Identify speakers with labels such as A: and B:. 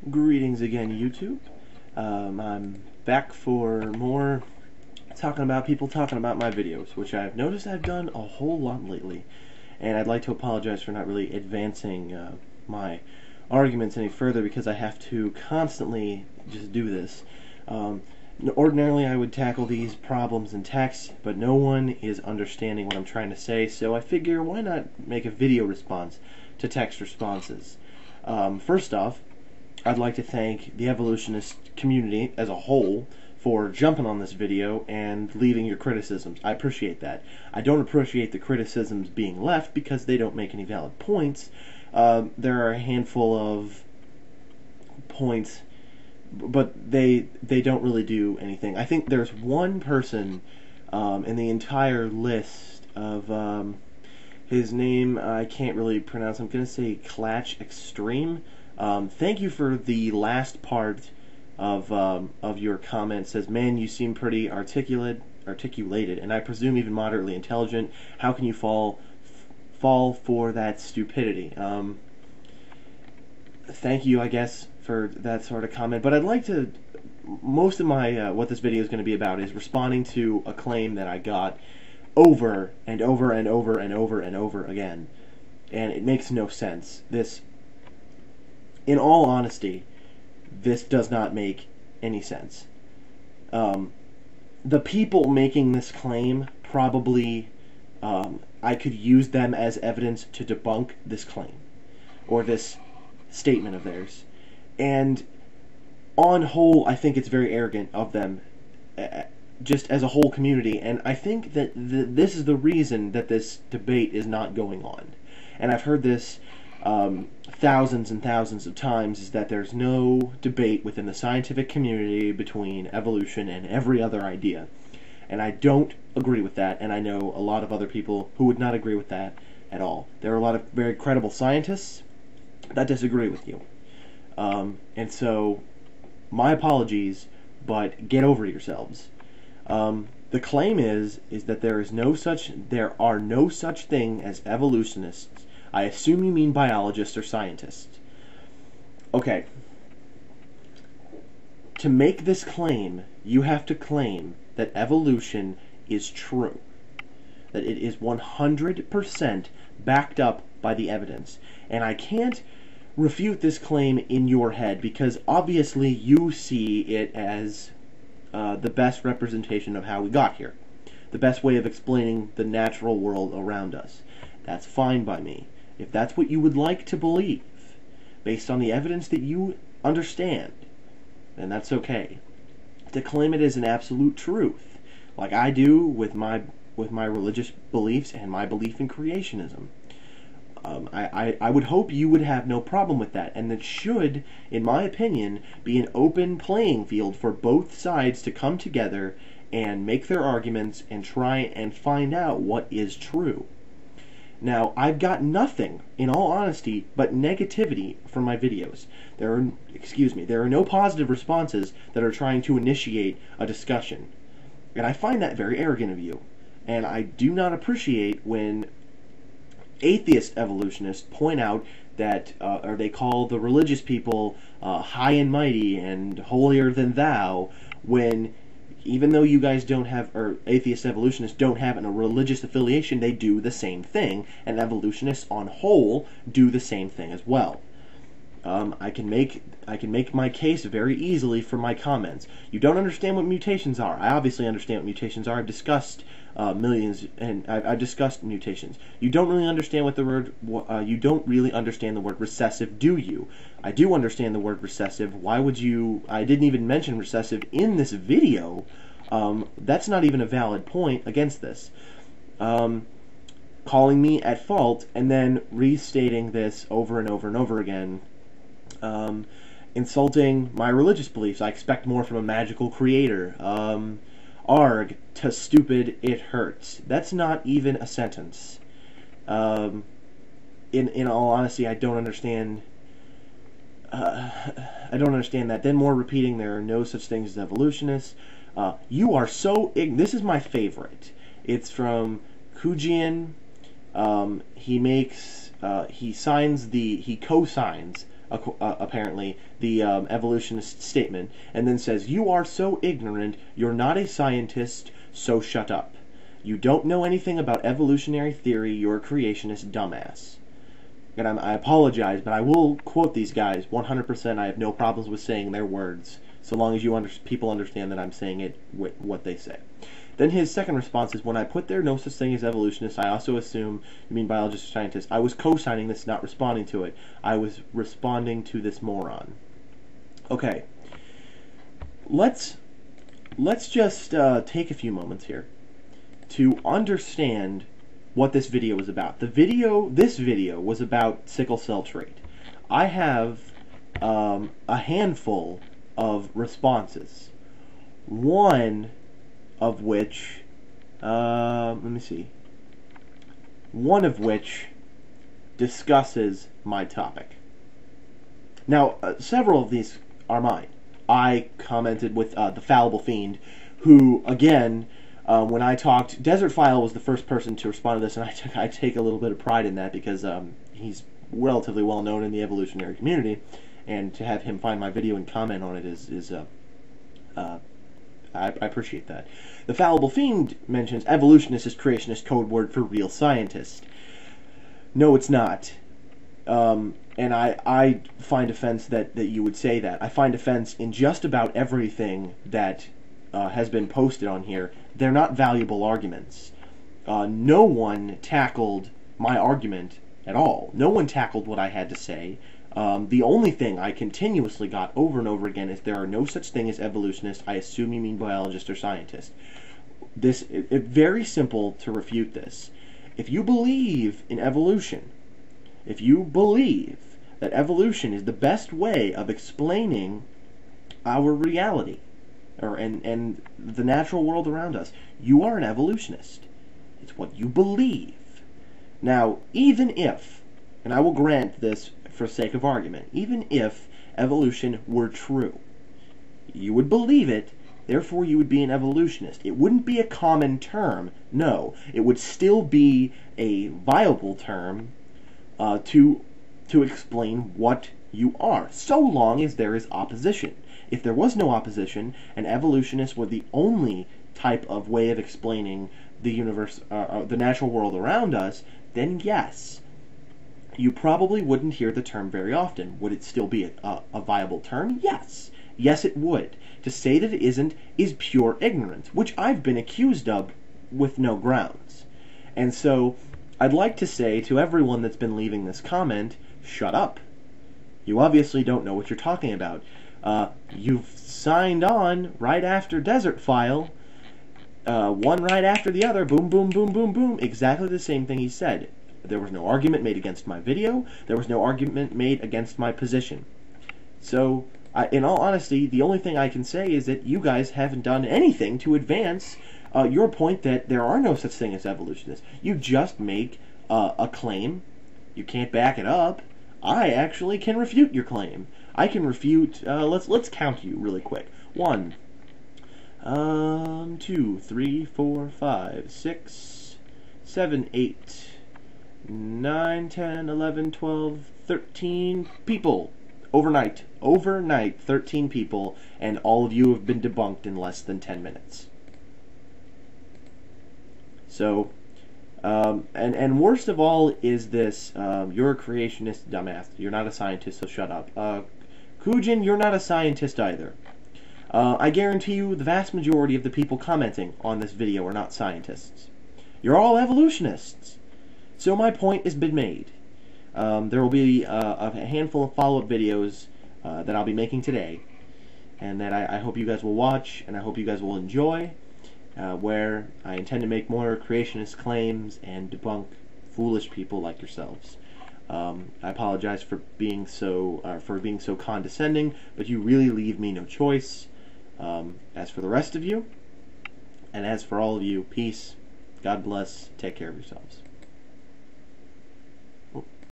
A: Greetings again, YouTube. I'm back for more people talking about my videos, which I've noticed I've done a whole lot lately, and I'd like to apologize for not really advancing my arguments any further because I have to constantly just do this. Ordinarily I would tackle these problems in text, but no one is understanding what I'm trying to say, so I figure why not make a video response to text responses. First off, I'd like to thank the evolutionist community as a whole for jumping on this video and leaving your criticisms. I appreciate that. I don't appreciate the criticisms being left because they don't make any valid points. There are a handful of points, but they don't really do anything. I think there's one person in the entire list of his name I can't really pronounce. I'm gonna say Clatch Extreme. Thank you for the last part of your comment. It says, "Man, you seem pretty articulated, and I presume even moderately intelligent. How can you fall for that stupidity?" Thank you, I guess, for that sort of comment. But I'd like to. Most of my what this video is going to be about is responding to a claim that I got over and over and over and over and over again, and it makes no sense. In all honesty, this does not make any sense. The people making this claim probably, I could use them as evidence to debunk this claim, or this statement of theirs. And on whole, I think it's very arrogant of them, just as a whole community, and I think that this is the reason that this debate is not going on. And I've heard this thousands and thousands of times, is that there's no debate within the scientific community between evolution and every other idea. And I don't agree with that, and I know a lot of other people who would not agree with that at all. There are a lot of very credible scientists that disagree with you. And so, my apologies, but get over yourselves. The claim is that there are no such thing as evolutionists. I assume you mean biologists or scientists. Okay. To make this claim, you have to claim that evolution is true. That it is 100% backed up by the evidence. And I can't refute this claim in your head because obviously you see it as the best representation of how we got here. The best way of explaining the natural world around us. That's fine by me. If that's what you would like to believe, based on the evidence that you understand, then that's okay. To claim it as an absolute truth, like I do with my religious beliefs and my belief in creationism, I would hope you would have no problem with that, and that should, in my opinion, be an open playing field for both sides to come together and make their arguments and try and find out what is true. Now, I've got nothing, in all honesty, but negativity from my videos. There are no positive responses that are trying to initiate a discussion. And I find that very arrogant of you. And I do not appreciate when atheist evolutionists point out that, or they call the religious people high and mighty and holier than thou, when even though you guys don't have, or atheist evolutionists don't have a religious affiliation, they do the same thing, and evolutionists on whole do the same thing as well. I can make my case very easily from my comments. You don't understand what mutations are. I obviously understand what mutations are. I've discussed I've discussed mutations. You don't really understand what the word. You don't really understand the word recessive, do you? I do understand the word recessive. Why would you? I didn't even mention recessive in this video. That's not even a valid point against this. Calling me at fault and then restating this over and over and over again. Insulting my religious beliefs. I expect more from a magical creator. Arg, to stupid, it hurts. That's not even a sentence. In all honesty, I don't understand. I don't understand that. Then more repeating, there are no such things as evolutionists. You are so this is my favorite. It's from Kujian. He co-signs apparently, the evolutionist statement, and then says, "You are so ignorant, you're not a scientist, so shut up. You don't know anything about evolutionary theory, you're a creationist dumbass." And I apologize, but I will quote these guys 100%. I have no problems with saying their words, so long as people understand that I'm saying it with what they say. Then his second response is, "When I put there no such thing as evolutionists, I also assume you mean biologists or scientists. I was co-signing this, not responding to it. I was responding to this moron." Okay. Let's just take a few moments here to understand what this video is about. This video was about sickle cell trait. I have a handful of responses. One of which, let me see. One of which discusses my topic. Now, several of these are mine. I commented with the Fallible Fiend, who, again, when I talked, Desert File was the first person to respond to this, and I take a little bit of pride in that because he's relatively well known in the evolutionary community, and to have him find my video and comment on it is I appreciate that. The Fallible Fiend mentions evolutionist is creationist code word for real scientist. No, it's not. And I find offense that you would say that. I find offense in just about everything that has been posted on here. They're not valuable arguments. No one tackled my argument at all. No one tackled what I had to say. The only thing I continuously got over and over again is there are no such thing as evolutionists. I assume you mean biologist or scientist. It's very simple to refute this. If you believe in evolution, if you believe that evolution is the best way of explaining our reality, and the natural world around us, you are an evolutionist. It's what you believe. Now, even if, and I will grant this for sake of argument, even if evolution were true, you would believe it, therefore you would be an evolutionist. It wouldn't be a common term, no. It would still be a viable term to explain what you are, so long as there is opposition. If there was no opposition, and evolutionists were the only type of way of explaining the universe, the natural world around us, then yes, you probably wouldn't hear the term very often. Would it still be a viable term? Yes. Yes, it would. To say that it isn't is pure ignorance, which I've been accused of with no grounds. And so, I'd like to say to everyone that's been leaving this comment, shut up. You obviously don't know what you're talking about. You've signed on right after Desert File, one right after the other, boom, boom, boom, boom, boom, exactly the same thing he said. There was no argument made against my video. There was no argument made against my position. So, in all honesty, the only thing I can say is that you guys haven't done anything to advance your point that there are no such thing as evolutionists. You just make a claim. You can't back it up. I actually can refute your claim. I can refute, let's count you really quick. 1, 2, 3, 4, 5, 6, 7, 8, 9, 10, 11, 12, 13 people. Overnight, 13 people, and all of you have been debunked in less than 10 minutes. So, and worst of all is this, you're a creationist dumbass. You're not a scientist, so shut up. Kujin, you're not a scientist either. I guarantee you the vast majority of the people commenting on this video are not scientists. You're all evolutionists. So my point has been made. There will be a handful of follow-up videos that I'll be making today, and that I hope you guys will watch, and I hope you guys will enjoy, where I intend to make more creationist claims and debunk foolish people like yourselves. I apologize for being so condescending, but you really leave me no choice. As for the rest of you, and as for all of you, peace, God bless, take care of yourselves.